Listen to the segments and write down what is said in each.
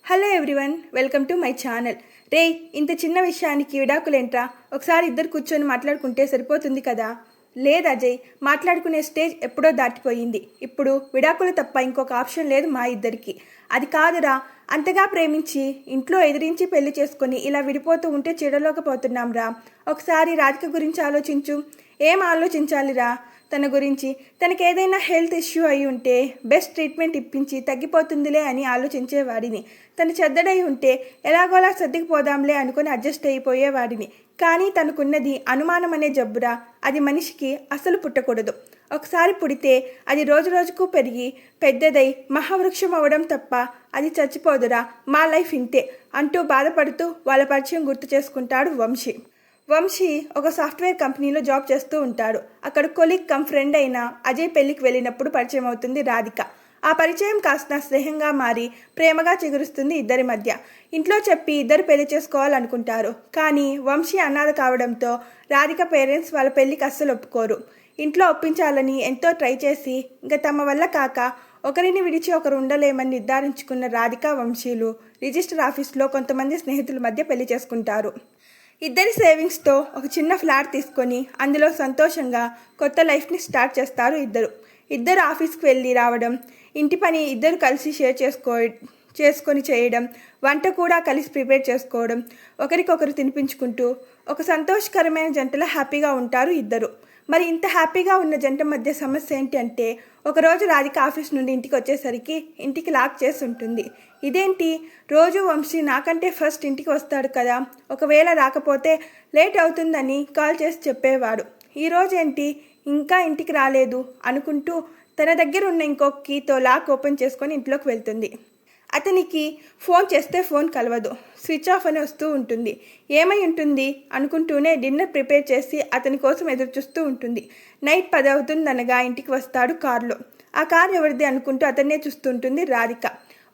Hello everyone, welcome to my channel. రే, ఇంత చిన్న విషయానికి విడాకులేంట్రా? ఒకసారి ఇద్దరు కూర్చొని మాట్లాడుకుంటే సరిపోతుంది కదా. లేదు అజయ్, మాట్లాడుకునే స్టేజ్ ఎప్పుడో దాటిపోయింది. ఇప్పుడు విడాకులు తప్ప ఇంకొక ఆప్షన్ లేదు మా ఇద్దరికి. అది కాదురా, అంతగా ప్రేమించి ఇంట్లో ఎదిరించి పెళ్లి చేసుకుని ఇలా విడిపోతూ ఉంటే చెడలోకపోతున్నాం రా. ఒకసారి రాధిక గురించి ఆలోచించు. ఏం ఆలోచించాలిరా? తన గురించి, తనకి ఏదైనా హెల్త్ ఇష్యూ అయి ఉంటే బెస్ట్ ట్రీట్మెంట్ ఇప్పించి తగ్గిపోతుందిలే అని ఆలోచించేవాడిని. తను చెడ్డడై ఉంటే ఎలాగోలా సర్దుకుపోదాంలే అనుకుని అడ్జస్ట్ అయిపోయేవాడిని. కానీ తనకున్నది అనుమానం అనే జబ్బురా. అది మనిషికి అసలు పుట్టకూడదు. ఒకసారి పుడితే అది రోజు రోజుకు పెరిగి పెద్దదై మహావృక్షం అవ్వడం తప్ప అది చచ్చిపోదురా. మా లైఫ్ ఇంతే అంటూ బాధపడుతూ వాళ్ళ పరిచయం గుర్తు చేసుకుంటాడు వంశీ ఒక సాఫ్ట్వేర్ కంపెనీలో జాబ్ చేస్తూ ఉంటాడు. అక్కడ కొలీగ్ కమ్ ఫ్రెండ్ అయిన అజయ్ పెళ్లికి వెళ్ళినప్పుడు పరిచయం అవుతుంది రాధిక. ఆ పరిచయం కాస్త స్నేహంగా మారి ప్రేమగా చిగురుస్తుంది ఇద్దరి మధ్య. ఇంట్లో చెప్పి ఇద్దరు పెళ్లి చేసుకోవాలనుకుంటారు. కానీ వంశీ అనాథ కావడంతో రాధిక పేరెంట్స్ వాళ్ళ పెళ్లికి అస్సలు ఒప్పుకోరు. ఇంట్లో ఒప్పించాలని ఎంతో ట్రై చేసి ఇంకా తమ వల్ల కాక ఒకరిని విడిచి ఒకరు ఉండలేమని నిర్ధారించుకున్న రాధిక వంశీలు రిజిస్టర్ ఆఫీస్లో కొంతమంది స్నేహితుల మధ్య పెళ్లి చేసుకుంటారు. ఇద్దరి సేవింగ్స్తో ఒక చిన్న ఫ్లాట్ తీసుకొని అందులో సంతోషంగా కొత్త లైఫ్ని స్టార్ట్ చేస్తారు ఇద్దరు ఆఫీస్కి వెళ్ళి రావడం, ఇంటి పని ఇద్దరు కలిసి షేర్ చేసుకొని చేయడం, వంట కూడా కలిసి ప్రిపేర్ చేసుకోవడం, ఒకరికొకరు తినిపించుకుంటూ ఒక సంతోషకరమైన జంటలో హ్యాపీగా ఉంటారు ఇద్దరు. మరి ఇంత హ్యాపీగా ఉన్న జంట మధ్య సమస్య ఏంటి అంటే, ఒకరోజు రాధిక ఆఫీస్ నుండి ఇంటికి వచ్చేసరికి ఇంటికి లాక్ చేసి ఉంటుంది. ఇదేంటి, రోజు వంశీ నాకంటే ఫస్ట్ ఇంటికి వస్తాడు కదా, ఒకవేళ రాకపోతే లేట్ అవుతుందని కాల్ చేసి చెప్పేవాడు. ఈరోజు ఏంటి ఇంకా ఇంటికి రాలేదు అనుకుంటూ తన దగ్గర ఉన్న ఇంకొక కీతో లాక్ ఓపెన్ చేసుకొని ఇంట్లోకి వెళ్తుంది. అతనికి ఫోన్ చేస్తే ఫోన్ కలవదు, స్విచ్ ఆఫ్ అని వస్తూ ఉంటుంది. ఏమై ఉంటుంది అనుకుంటూనే డిన్నర్ ప్రిపేర్ చేసి అతని కోసం ఎదురు చూస్తూ ఉంటుంది. నైట్ 10 అవుతుందనగా ఇంటికి వస్తాడు కారులో. ఆ కారు ఎవరిది అనుకుంటూ అతన్నే చూస్తుంటుంది రాధిక.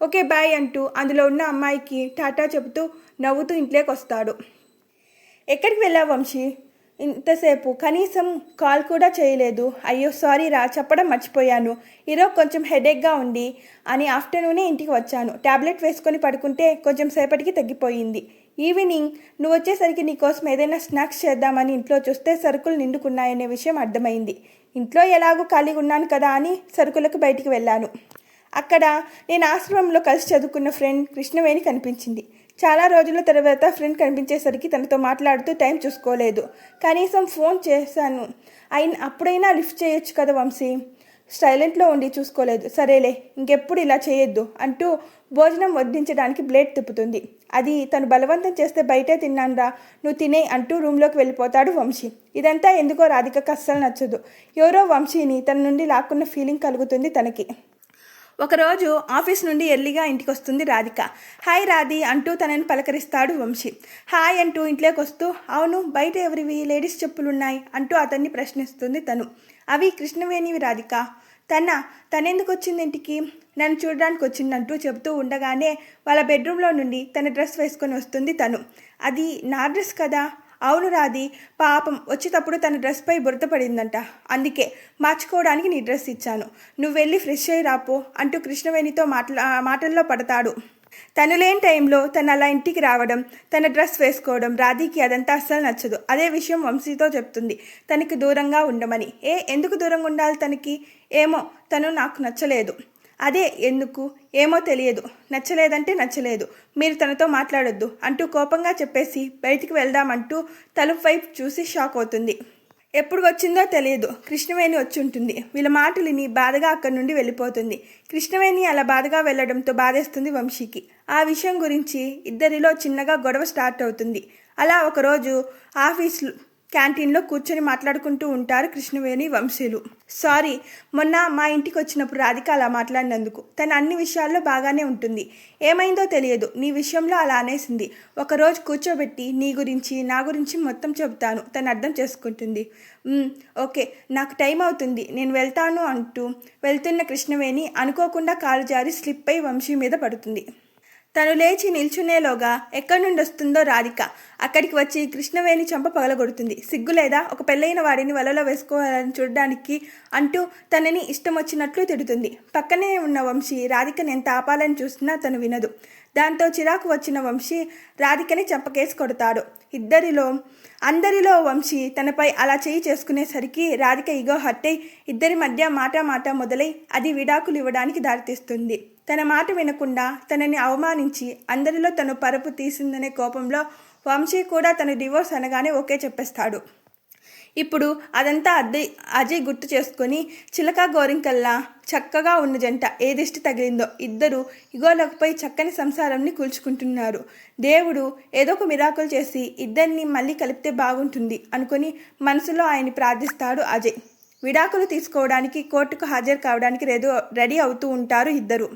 ఓకే బాయ్ అంటూ అందులో ఉన్న అమ్మాయికి టాటా చెబుతూ నవ్వుతూ ఇంట్లోకి వస్తాడు. ఎక్కడికి వెళ్ళావు వంశీ? ఇంతసేపు కనీసం కాల్ కూడా చేయలేదు. అయ్యో సారీ రా, చెప్పడం మర్చిపోయాను. ఈరోజు కొంచెం హెడేక్గా ఉంది అని ఆఫ్టర్నూనే ఇంటికి వచ్చాను. ట్యాబ్లెట్ వేసుకొని పడుకుంటే కొంచెం సేపటికి తగ్గిపోయింది. ఈవినింగ్ నువ్వు వచ్చేసరికి నీకోసం ఏదైనా స్నాక్స్ చేద్దామని ఇంట్లో చూస్తే సరుకులు నిండుకున్నాయనే విషయం అర్థమైంది. ఇంట్లో ఎలాగో ఖాళీగా ఉన్నాను కదా అని సరుకులకు బయటికి వెళ్ళాను. అక్కడ నేను ఆశ్రమంలో కలిసి చదువుకున్న ఫ్రెండ్ కృష్ణవేణి కనిపించింది. చాలా రోజుల తర్వాత ఫ్రెండ్ కనిపించేసరికి తనతో మాట్లాడుతూ టైం చూసుకోలేదు. కనీసం ఫోన్ చేశాను, అప్పుడైనా లిఫ్ట్ చేయొచ్చు కదా వంశీ. సైలెంట్లో ఉండి చూసుకోలేదు. సరేలే, ఇంకెప్పుడు ఇలా చేయొద్దు అంటూ భోజనం వడ్డించడానికి ప్లేట్ తిప్పుతుంది. అది తను బలవంతం చేస్తే బయటే తిన్నానురా, నువ్వు తినే అంటూ రూమ్లోకి వెళ్ళిపోతాడు వంశీ. ఇదంతా ఎందుకో రాధికకు అస్సలు నచ్చదు. ఎవరో వంశీని తన నుండి లాక్కున్న ఫీలింగ్ కలుగుతుంది తనకి. ఒకరోజు ఆఫీస్ నుండి ఎర్లీగా ఇంటికి వస్తుంది రాధిక. హాయ్ రాధి అంటూ తనని పలకరిస్తాడు వంశీ. హాయ్ అంటూ ఇంట్లోకి వస్తూ, అవును బయట ఎవరివి లేడీస్ చెప్పులున్నాయి అంటూ అతన్ని ప్రశ్నిస్తుంది తను. అవి కృష్ణవేణివి రాధిక. తనెందుకు వచ్చింది ఇంటికి? నన్ను చూడడానికి వచ్చిందంటూ చెబుతూ ఉండగానే వాళ్ళ బెడ్రూమ్లో నుండి తన డ్రెస్ వేసుకొని వస్తుంది తను. అది నా డ్రెస్ కదా? అవును రాధి, పాపం వచ్చేటప్పుడు తన డ్రెస్పై బురద పడిందంట, అందుకే మార్చుకోవడానికి నీ డ్రెస్ ఇచ్చాను, నువ్వు వెళ్ళి ఫ్రెష్ అయ్యి రాపో అంటూ కృష్ణవేణితో మాటల్లో పడతాడు. తను లేని టైంలో తను అలా ఇంటికి రావడం, తన డ్రెస్ వేసుకోవడం రాధికి అదంతా అస్సలు నచ్చదు. అదే విషయం వంశీతో చెప్తుంది, తనకి దూరంగా ఉండమని. ఎందుకు దూరంగా ఉండాలి తనకి? ఏమో, తను నాకు నచ్చలేదు. అదే ఎందుకు ఏమో తెలియదు. నచ్చలేదంటే నచ్చలేదు, మీరు తనతో మాట్లాడొద్దు అంటూ కోపంగా చెప్పేసి బయటికి వెళ్దామంటూ తలుపు వైపు చూసి షాక్ అవుతుంది. ఎప్పుడు వచ్చిందో తెలియదు. కృష్ణవేణి వచ్చి ఉంటుంది. వీళ్ళ మాటలిని బాధగా అక్కడి నుండి వెళ్ళిపోతుంది. కృష్ణవేణి అలా బాధగా వెళ్లడంతో బాధేస్తుంది వంశీకి. ఆ విషయం గురించి ఇద్దరిలో చిన్నగా గొడవ స్టార్ట్ అవుతుంది. అలా ఒకరోజు ఆఫీస్ క్యాంటీన్లో కూర్చొని మాట్లాడుకుంటూ ఉంటారు కృష్ణవేణి వంశీలు. సారీ, మొన్న మా ఇంటికి వచ్చినప్పుడు రాధిక అలా మాట్లాడినందుకు. తను అన్ని విషయాల్లో బాగానే ఉంటుంది, ఏమైందో తెలియదు, నీ విషయంలో అలా అనేసింది. ఒకరోజు కూర్చోబెట్టి నీ గురించి నా గురించి మొత్తం చెబుతాను, తను అర్థం చేసుకుంటుంది. ఓకే, నాకు టైం అవుతుంది, నేను వెళ్తాను అంటూ వెళ్తున్న కృష్ణవేణి అనుకోకుండా కాలు జారి స్లిప్ అయి వంశీ మీద పడుతుంది. తను లేచి నిల్చునేలోగా ఎక్కడి నుండి వస్తుందో రాధిక అక్కడికి వచ్చి కృష్ణవేణి చెంప పగలగొడుతుంది. సిగ్గులేదా ఒక పెళ్ళైన వాడిని వలలో వేసుకోవాలని చూడడానికి అంటూ తనని ఇష్టం వచ్చినట్లు తిడుతుంది. పక్కనే ఉన్న వంశీ రాధికని ఎంత ఆపాలని చూసినా తను వినదు. దాంతో చిరాకు వచ్చిన వంశీ రాధికని చెంపకేసి కొడతాడు. అందరిలో వంశీ తనపై అలా చేయి చేసుకునేసరికి రాధిక ఇగో హర్ట్ అయి ఇద్దరి మధ్య మాట మొదలై అది విడాకులు ఇవ్వడానికి దారితీస్తుంది. తన మాట వినకుండా తనని అవమానించి అందరిలో తను పరుపు తీసిందనే కోపంలో వంశీ కూడా తను డివోర్స్ అనగానే ఓకే చెప్పేస్తాడు. ఇప్పుడు అదంతా అజయ్ గుర్తు చేసుకొని చిలక గోరింకల్లా చక్కగా ఉన్న జంట ఏ దిష్టి తగిలిందో ఇద్దరు ఇగోలపై చక్కని సంసారంని కూల్చుకుంటున్నారు. దేవుడు ఏదో ఒక మిరాకులు చేసి ఇద్దరిని మళ్ళీ కలిపితే బాగుంటుంది అనుకుని మనసులో ఆయన్ని ప్రార్థిస్తాడు అజయ్. విడాకులు తీసుకోవడానికి కోర్టుకు హాజరు కావడానికి రెడీ అవుతూ ఉంటారు ఇద్దరు.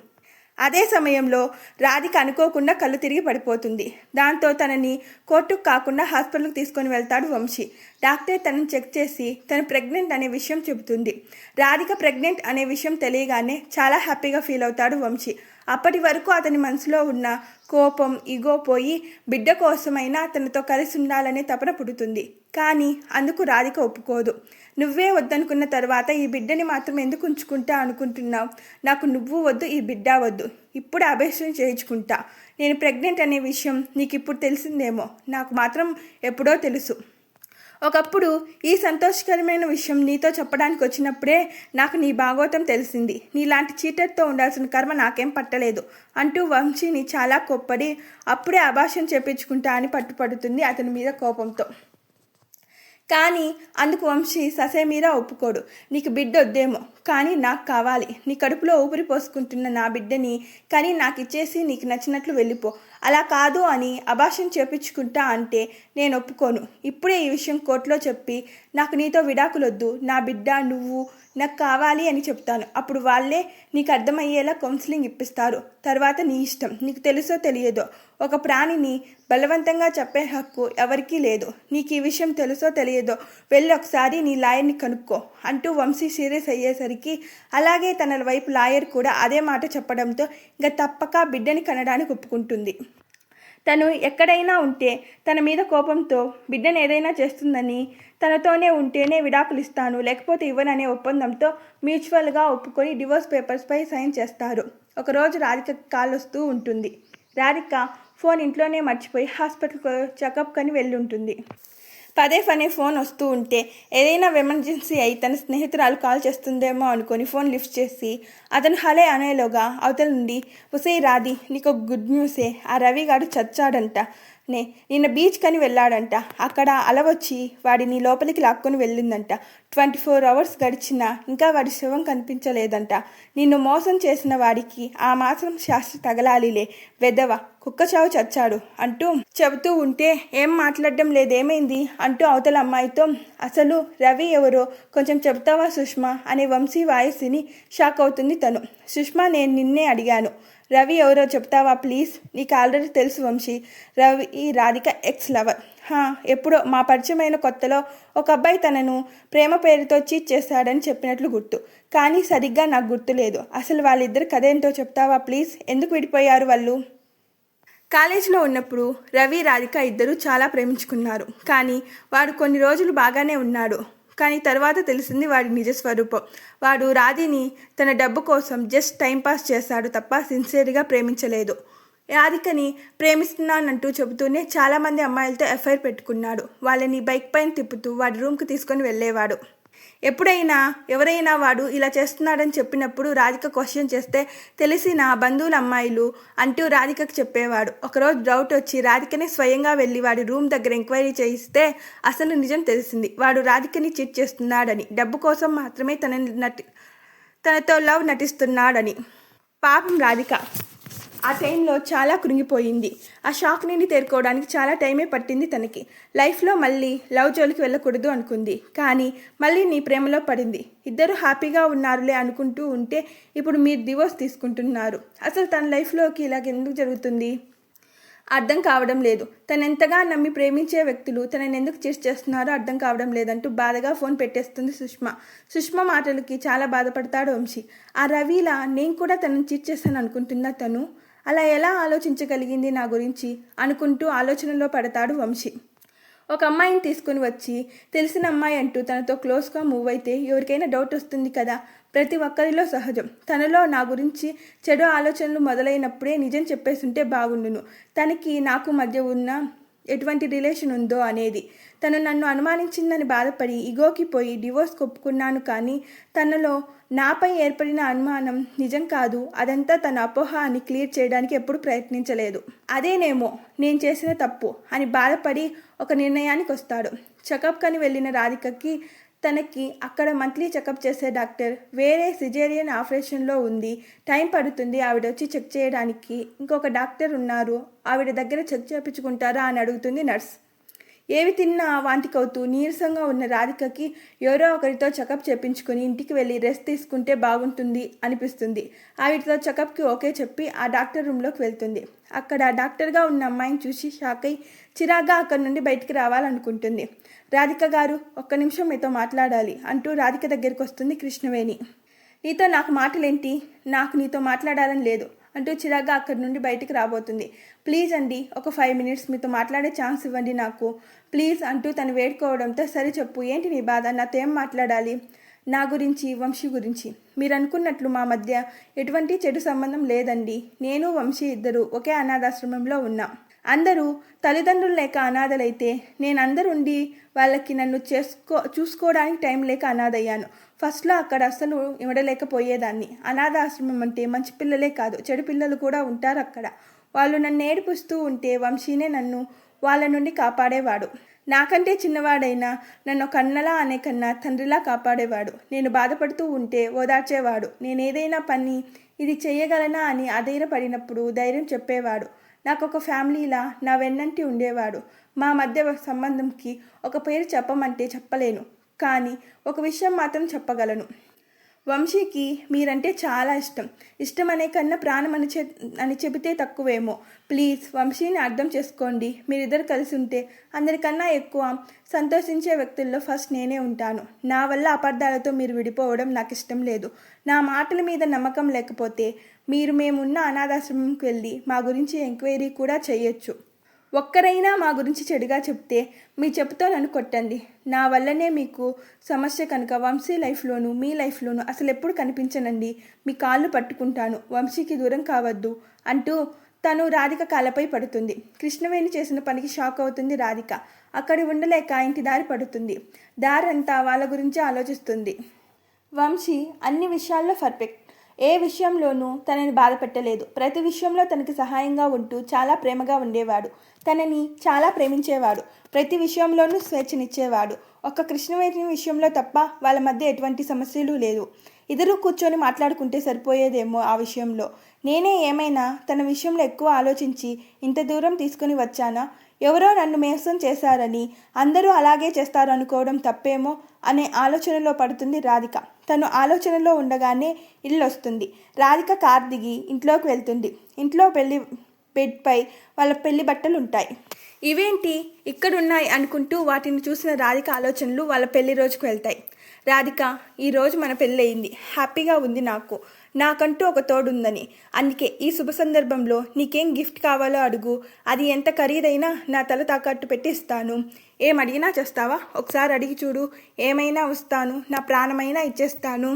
అదే సమయంలో రాధిక అనుకోకుండా కళ్ళు తిరిగి పడిపోతుంది. దాంతో తనని కోర్టుకు కాకుండా హాస్పిటల్కి తీసుకొని వెళ్తాడు వంశీ. డాక్టర్ తనని చెక్ చేసి తను ప్రెగ్నెంట్ అనే విషయం చెబుతుంది. రాధిక ప్రెగ్నెంట్ అనే విషయం తెలియగానే చాలా హ్యాపీగా ఫీల్ అవుతాడు వంశీ. అప్పటి వరకు అతని మనసులో ఉన్న కోపం ఇగో పోయి బిడ్డ కోసమైనా తనతో కలిసి ఉండాలనే తపన పుడుతుంది. కానీ అందుకు రాధిక ఒప్పుకోదు. నువ్వే వద్దనుకున్న తర్వాత ఈ బిడ్డని మాత్రం ఎందుకు ఉంచుకుంటా అనుకుంటున్నావు? నాకు నువ్వు వద్దు, ఈ బిడ్డ వద్దు. ఇప్పుడు అభ్యసనం చేయించుకుంటా. నేను ప్రెగ్నెంట్ అనే విషయం నీకు ఇప్పుడు తెలిసిందేమో, నాకు మాత్రం ఎప్పుడో తెలుసు. ఒకప్పుడు ఈ సంతోషకరమైన విషయం నీతో చెప్పడానికి వచ్చినప్పుడే నాకు నీ భాగవతం తెలిసింది. నీలాంటి చీటర్తో ఉండాల్సిన కర్మ నాకేం పట్టలేదు అంటూ వంశీని చాలా కోప్పడి అప్పుడే అభాషణ చేపించుకుంటా అని పట్టుపడుతుంది అతని మీద కోపంతో. కానీ అందుకు వంశీ ససేమీరా ఒప్పుకోడు. నీకు బిడ్డ వద్దేమో, కానీ నాకు కావాలి. నీ కడుపులో ఊపిరి పోసుకుంటున్న నా బిడ్డని కానీ నాకు ఇచ్చేసి నీకు నచ్చినట్లు వెళ్ళిపో. అలా కాదు అని అభాషణ చేపించుకుంటా అంటే నేను ఒప్పుకోను. ఇప్పుడే ఈ విషయం కోర్టులో చెప్పి నాకు నీతో విడాకులొద్దు, నా బిడ్డ నువ్వు నాకు కావాలి అని చెప్తాను. అప్పుడు వాళ్ళే నీకు అర్థమయ్యేలా కౌన్సిలింగ్ ఇప్పిస్తారు. తర్వాత నీ ఇష్టం. నీకు తెలుసో తెలియదో ఒక ప్రాణిని బలవంతంగా చెప్పే హక్కు ఎవరికీ లేదు. నీకు ఈ విషయం తెలుసో తెలియదో వెళ్ళి ఒకసారి నీ లాయర్ని కనుక్కో అంటూ వంశీ సీరియస్ అయ్యేసరికి అలాగే తన వైపు లాయర్ కూడా అదే మాట చెప్పడంతో ఇంకా తప్పక బిడ్డని కనడానికి ఒప్పుకుంటుంది. తను ఎక్కడైనా ఉంటే తన మీద కోపంతో బిడ్డను ఏదైనా చేస్తుందని తనతోనే ఉంటేనే విడాకులు ఇస్తాను లేకపోతే ఇవ్వననే ఒప్పందంతో మ్యూచువల్గా ఒప్పుకొని డివోర్స్ పేపర్స్పై సైన్ చేస్తారు. ఒకరోజు రాధిక కాల్ వస్తూ ఉంటుంది. రాధిక ఫోన్ ఇంట్లోనే మర్చిపోయి హాస్పిటల్కి చెకప్ కని వెళ్ళి ఉంటుంది. పదే ఫోన్ వస్తూ ఉంటే ఏదైనా ఎమర్జెన్సీ అయి తన స్నేహితురాలు కాల్ చేస్తుందేమో అనుకొని ఫోన్ లిఫ్ట్ చేసి అతను హలే అనేలోగా అవతల నుండి ఉసే రాది నీకు గుడ్ న్యూసే, ఆ రవిగాడు చచ్చాడంట, నిన్న బీచ్ కని వెళ్ళాడంట, అక్కడ అలవచ్చి వాడిని లోపలికి లాక్కొని వెళ్ళిందంట. 24 hours గడిచినా ఇంకా వాడి శవం కనిపించలేదంట. నిన్ను మోసం చేసిన వాడికి ఆ మాత్రం శాస్త్రి తగలాలిలే, వెదవ కుక్కచావు చచ్చాడు అంటూ చెబుతూ ఉంటే ఏం మాట్లాడడం లేదేమైంది అంటూ అవతల అమ్మాయితో అసలు రవి ఎవరో కొంచెం చెబుతావా సుష్మా అనే వంశీ వాయిస్ని షాక్ అవుతుంది తను. సుష్మా నేను నిన్నే అడిగాను, రవి ఎవరో చెప్తావా ప్లీజ్? నీకు ఆల్రెడీ తెలుసు వంశీ, రవి రాధిక ఎక్స్ లవర్. ఎప్పుడో మా పరిచయమైన కొత్తలో ఒక అబ్బాయి తనను ప్రేమ పేరుతో చీట్ చేశాడని చెప్పినట్లు గుర్తు, కానీ సరిగ్గా నాకు గుర్తులేదు. అసలు వాళ్ళిద్దరు కథేంటో చెప్తావా ప్లీజ్? ఎందుకు విడిపోయారు వాళ్ళు? కాలేజీలో ఉన్నప్పుడు రవి రాధిక ఇద్దరు చాలా ప్రేమించుకున్నారు. కానీ వాడు కొన్ని రోజులు బాగానే ఉన్నాడు. కానీ తర్వాత తెలిసింది వాడి నిజ స్వరూపం. వాడు రాధిని తన డబ్బు కోసం జస్ట్ టైంపాస్ చేశాడు తప్ప సిన్సియర్గా ప్రేమించలేదు. రాధికని ప్రేమిస్తున్నానంటూ చెబుతూనే చాలామంది అమ్మాయిలతో ఎఫ్ఐఆర్ పెట్టుకున్నాడు. వాళ్ళని బైక్ పైన తిప్పుతూ వాడి రూమ్కి తీసుకొని వెళ్ళేవాడు. ఎప్పుడైనా ఎవరైనా వాడు ఇలా చేస్తున్నాడని చెప్పినప్పుడు రాధిక క్వశ్చన్ చేస్తే తెలిసిన బంధువుల అమ్మాయిలు అంటూ రాధికకు చెప్పేవాడు. ఒకరోజు డౌట్ వచ్చి రాధికని స్వయంగా వెళ్ళి వాడి రూమ్ దగ్గర ఎంక్వైరీ చేయిస్తే అసలు నిజం తెలిసింది. వాడు రాధికని చీట్ చేస్తున్నాడని, డబ్బు కోసం మాత్రమే తనతో లవ్ నటిస్తున్నాడని. పాపం రాధిక ఆ టైంలో చాలా కృంగిపోయింది. ఆ షాక్ నుండి తేరుకోవడానికి చాలా టైమే పట్టింది తనకి. లైఫ్లో మళ్ళీ లవ్ జోలికి వెళ్ళకూడదు అనుకుంది, కానీ మళ్ళీ నీ ప్రేమలో పడింది. ఇద్దరు హ్యాపీగా ఉన్నారులే అనుకుంటూ ఉంటే ఇప్పుడు మీరు డివోర్స్ తీసుకుంటున్నారు. అసలు తన లైఫ్లోకి ఇలాగ ఎందుకు జరుగుతుంది అర్థం కావడం లేదు. తనెంతగా నమ్మి ప్రేమించే వ్యక్తులు తనని ఎందుకు చీట్ చేస్తున్నారో అర్థం కావడం లేదంటూ బాధగా ఫోన్ పెట్టేస్తుంది సుష్మా మాటలకి చాలా బాధపడతాడు వంశీ. ఆ రవిలా నేను కూడా తనని చీట్ చేస్తాను అనుకుంటుందా తను? అలా ఎలా ఆలోచించగలిగింది నా గురించి అనుకుంటూ ఆలోచనలో పడతాడు వంశీ. ఒక అమ్మాయిని తీసుకుని వచ్చి తెలిసిన అమ్మాయి అంటూ తనతో క్లోజ్గా మూవ్ అయితే ఎవరికైనా డౌట్ వస్తుంది కదా. ప్రతి ఒక్కరిలో సహజం. తనలో నా గురించి చెడు ఆలోచనలు మొదలైనప్పుడే నిజం చెప్పేస్తుంటే బాగుండును. తనకి నాకు మధ్య ఉన్న ఎటువంటి రిలేషన్ ఉందో అనేది. తను నన్ను అనుమానించిందని బాధపడి ఇగోకి పోయి డివోర్స్ ఒప్పుకున్నాను. కానీ తనలో నాపై ఏర్పడిన అనుమానం నిజం కాదు, అదంతా తన అపోహ అని క్లియర్ చేయడానికి ఎప్పుడు ప్రయత్నించలేదు. అదేనేమో నేను చేసిన తప్పు అని బాధపడి ఒక నిర్ణయానికి వస్తాడు. చెకప్ కని వెళ్ళిన రాధికకి తనకి అక్కడ మంత్లీ చెకప్ చేసే డాక్టర్ వేరే సిజేరియన్ ఆపరేషన్లో ఉంది, టైం పడుతుంది, ఆవిడ వచ్చి చెక్ చేయడానికి ఇంకొక డాక్టర్ ఉన్నారు, ఆవిడ దగ్గర చెక్ చేయించుకుంటారా అని అడుగుతుంది నర్స్. ఏవి తిన్నా వాంతికవుతూ నీరసంగా ఉన్న రాధికకి ఎవరో ఒకరితో చెకప్ చేయించుకుని ఇంటికి వెళ్ళి రెస్ట్ తీసుకుంటే బాగుంటుంది అనిపిస్తుంది. ఆవిడతో చెకప్కి ఓకే చెప్పి ఆ డాక్టర్ రూమ్లోకి వెళ్తుంది. అక్కడ డాక్టర్గా ఉన్న అమ్మాయిని చూసి షాక్ అయి చిరాగ్గా అక్కడి నుండి బయటికి రావాలనుకుంటుంది. రాధిక గారు, ఒక్క నిమిషం మీతో మాట్లాడాలి అంటూ రాధిక దగ్గరికి వస్తుంది కృష్ణవేణి. నీతో నాకు మాటలేంటి, నాకు నీతో మాట్లాడాలని లేదు అంటూ చిరాగ్గా అక్కడి నుండి బయటికి రాబోతుంది. ప్లీజ్ అండి, ఒక 5 minutes మీతో మాట్లాడే ఛాన్స్ ఇవ్వండి నాకు ప్లీజ్ అంటూ తను వేడుకోవడంతో సరే చెప్పు, ఏంటి నీ బాధ, నాతో ఏం మాట్లాడాలి? నా గురించి, వంశీ గురించి. మీరు అనుకున్నట్లు మా మధ్య ఎటువంటి చెడు సంబంధం లేదండి. నేను వంశీ ఇద్దరు ఒకే అనాథాశ్రమంలో ఉన్నాం. అందరూ తల్లిదండ్రులు లేక అనాథలైతే నేను అందరుండి వాళ్ళకి నన్ను చూసుకోవడానికి టైం లేక అనాథయ్యాను. ఫస్ట్లో అక్కడ అస్సలు ఇవ్వడలేకపోయేదాన్ని. అనాథాశ్రమం అంటే మంచి పిల్లలే కాదు, చెడు పిల్లలు కూడా ఉంటారు అక్కడ. వాళ్ళు నన్ను ఏడిపిస్తూ ఉంటే వంశీనే నన్ను వాళ్ళ నుండి కాపాడేవాడు. నాకంటే చిన్నవాడైనా నన్ను కన్నలా అనే కన్నా తండ్రిలా కాపాడేవాడు. నేను బాధపడుతూ ఉంటే ఓదార్చేవాడు. నేనేదైనా పని ఇది చెయ్యగలనా అని అధైర్యపడినప్పుడు ధైర్యం చెప్పేవాడు. నాకు ఒక ఫ్యామిలీలా నా వెన్నంటి ఉండేవాడు. మా మధ్య సంబంధంకి ఒక పేరు చెప్పమంటే చెప్పలేను, కానీ ఒక విషయం మాత్రం చెప్పగలను. వంశీకి మీరంటే చాలా ఇష్టం. ఇష్టం అనే కన్నా ప్రాణం అని చెబితే తక్కువేమో. ప్లీజ్ వంశీని అర్థం చేసుకోండి. మీరిద్దరు కలిసి ఉంటే అందరికన్నా ఎక్కువ సంతోషించే వ్యక్తుల్లో ఫస్ట్ నేనే ఉంటాను. నా వల్ల అపార్థాలతో మీరు విడిపోవడం నాకు ఇష్టం లేదు. నా మాటల మీద నమ్మకం లేకపోతే మేమున్న అనాథాశ్రమంకి వెళ్ళి మా గురించి ఎంక్వైరీ కూడా చేయొచ్చు. ఒక్కరైనా మా గురించి చెడుగా చెప్తే మీ చెప్పుతో నన్ను కొట్టండి. నా వల్లనే మీకు సమస్య కనుక వంశీ లైఫ్లోనూ మీ లైఫ్లోనూ అసలు ఎప్పుడు కనిపించనండి. మీ కాళ్ళు పట్టుకుంటాను. వంశీకి దూరం కావద్దు అంటూ తను రాధిక కాళ్ళపై పడుతుంది. కృష్ణవేణి చేసిన పనికి షాక్ అవుతుంది రాధిక. అక్కడి ఉండలేక ఇంటి దారి పడుతుంది. దారంతా వాళ్ళ గురించి ఆలోచిస్తుంది. వంశీ అన్ని విషయాల్లో పర్ఫెక్ట్. ఏ విషయంలోనూ తనని బాధ పెట్టలేదు. ప్రతి విషయంలో తనకి సహాయంగా ఉంటూ చాలా ప్రేమగా ఉండేవాడు. తనని చాలా ప్రేమించేవాడు. ప్రతి విషయంలోనూ స్వేచ్ఛనిచ్చేవాడు. ఒక్క కృష్ణవేణి విషయంలో తప్ప వాళ్ళ మధ్య ఎటువంటి సమస్యలు లేదు. ఇద్దరు కూర్చొని మాట్లాడుకుంటే సరిపోయేదేమో ఆ విషయంలో. నేనే ఏమైనా తన విషయంలో ఎక్కువ ఆలోచించి ఇంత దూరం తీసుకుని వచ్చానా? ఎవరో నన్ను మోసం చేశారని అందరూ అలాగే చేస్తారు అనుకోవడం తప్పేమో అనే ఆలోచనలో పడుతుంది రాధిక. తను ఆలోచనలో ఉండగానే ఇల్లు వస్తుంది. రాధిక కార్ దిగి ఇంట్లోకి వెళ్తుంది. ఇంట్లో బెడ్పై వాళ్ళ పెళ్లి బట్టలు ఉంటాయి. ఇవేంటి ఇక్కడున్నాయి అనుకుంటూ వాటిని చూసిన రాధిక ఆలోచనలు వాళ్ళ పెళ్లి రోజుకు వెళ్తాయి. రాధిక, ఈరోజు మన పెళ్ళయింది, హ్యాపీగా ఉంది నాకంటూ ఒక తోడుందని. అందుకే ఈ శుభ సందర్భంలో నీకేం గిఫ్ట్ కావాలో అడుగు, అది ఎంత ఖరీదైనా నా తల తాకట్టు పెట్టి ఇస్తాను. ఏమడిగినా చేస్తావా? ఒకసారి అడిగి చూడు, ఏమైనా వస్తాను, నా ప్రాణమైనా ఇచ్చేస్తాను.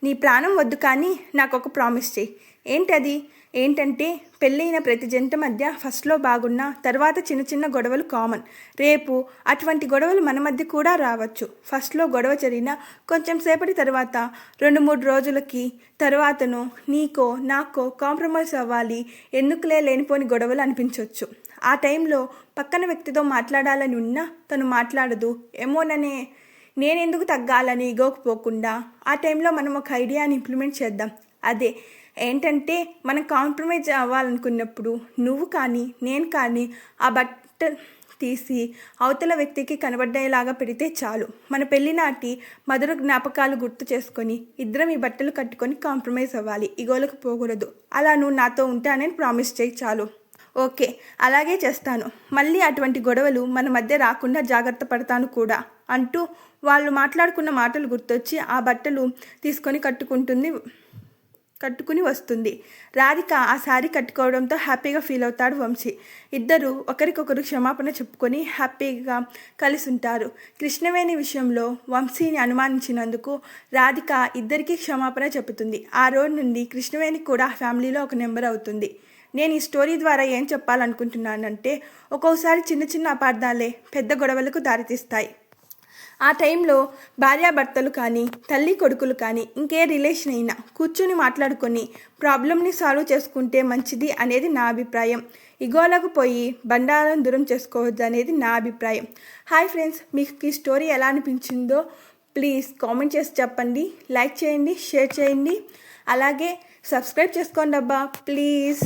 నీ ప్రాణం వద్దు, కానీ నాకు ఒక ప్రామిస్ చెయ్యి. ఏంటది? ఏంటంటే పెళ్ళైన ప్రతి జంట మధ్య ఫస్ట్లో బాగున్నా తర్వాత చిన్న చిన్న గొడవలు కామన్. రేపు అటువంటి గొడవలు మన మధ్య కూడా రావచ్చు. ఫస్ట్లో గొడవ జరిగినా కొంచెం సేపటి తర్వాత 2-3 రోజులకి తర్వాతను నీకో నాకో కాంప్రమైజ్ అవ్వాలి, ఎందుకులే లేనిపోని గొడవలు అనిపించవచ్చు. ఆ టైంలో పక్కన వ్యక్తితో మాట్లాడాలని ఉన్నా తను మాట్లాడదు ఏమోననే నేనెందుకు తగ్గాలని ఇగోకపోకుండా ఆ టైంలో మనం ఒక ఐడియాని ఇంప్లిమెంట్ చేద్దాం. అదే ఏంటంటే మనం కాంప్రమైజ్ అవ్వాలనుకున్నప్పుడు నువ్వు కానీ నేను కానీ ఆ బట్ట తీసి అవతల వ్యక్తికి కనబడ్డేలాగా పెడితే చాలు. మన పెళ్లి నాటి మధుర జ్ఞాపకాలు గుర్తు చేసుకొని ఇద్దరం ఈ బట్టలు కట్టుకొని కాంప్రమైజ్ అవ్వాలి, ఇగోలకు పోకూడదు. అలా నువ్వు నాతో ఉంటానని ప్రామిస్ చేయి చాలు. ఓకే, అలాగే చేస్తాను. మళ్ళీ అటువంటి గొడవలు మన మధ్య రాకుండా జాగ్రత్త పడతాను కూడా అంటూ వాళ్ళు మాట్లాడుకున్న మాటలు గుర్తొచ్చి ఆ బట్టలు తీసుకొని కట్టుకుంటుంది కట్టుకుని వస్తుంది. రాధిక ఆ శారీ కట్టుకోవడంతో హ్యాపీగా ఫీల్ అవుతాడు వంశీ. ఇద్దరు ఒకరికొకరు క్షమాపణ చెప్పుకొని హ్యాపీగా కలిసి ఉంటారు. కృష్ణవేణి విషయంలో వంశీని అనుమానించినందుకు రాధిక ఇద్దరికీ క్షమాపణ చెబుతుంది. ఆ రోజు నుండి కృష్ణవేణి కూడా ఫ్యామిలీలో ఒక నెంబర్ అవుతుంది. నేను ఈ స్టోరీ ద్వారా ఏం చెప్పాలనుకుంటున్నానంటే, ఒక్కోసారి చిన్న చిన్న అపార్థాలే పెద్ద గొడవలకు దారితీస్తాయి. ఆ టైంలో భార్యాభర్తలు కానీ తల్లి కొడుకులు కానీ ఇంకే రిలేషన్ అయినా కూర్చుని మాట్లాడుకొని ప్రాబ్లమ్ని సాల్వ్ చేసుకుంటే మంచిది అనేది నా అభిప్రాయం. ఇగోలకు పోయి బండాలను దూరం చేసుకోవద్దు అనేది నా అభిప్రాయం. హాయ్ ఫ్రెండ్స్, మీకు ఈ స్టోరీ ఎలా అనిపించిందో ప్లీజ్ కామెంట్ చేసి చెప్పండి. లైక్ చేయండి, షేర్ చేయండి, అలాగే సబ్స్క్రైబ్ చేసుకోండి అబ్బా ప్లీజ్.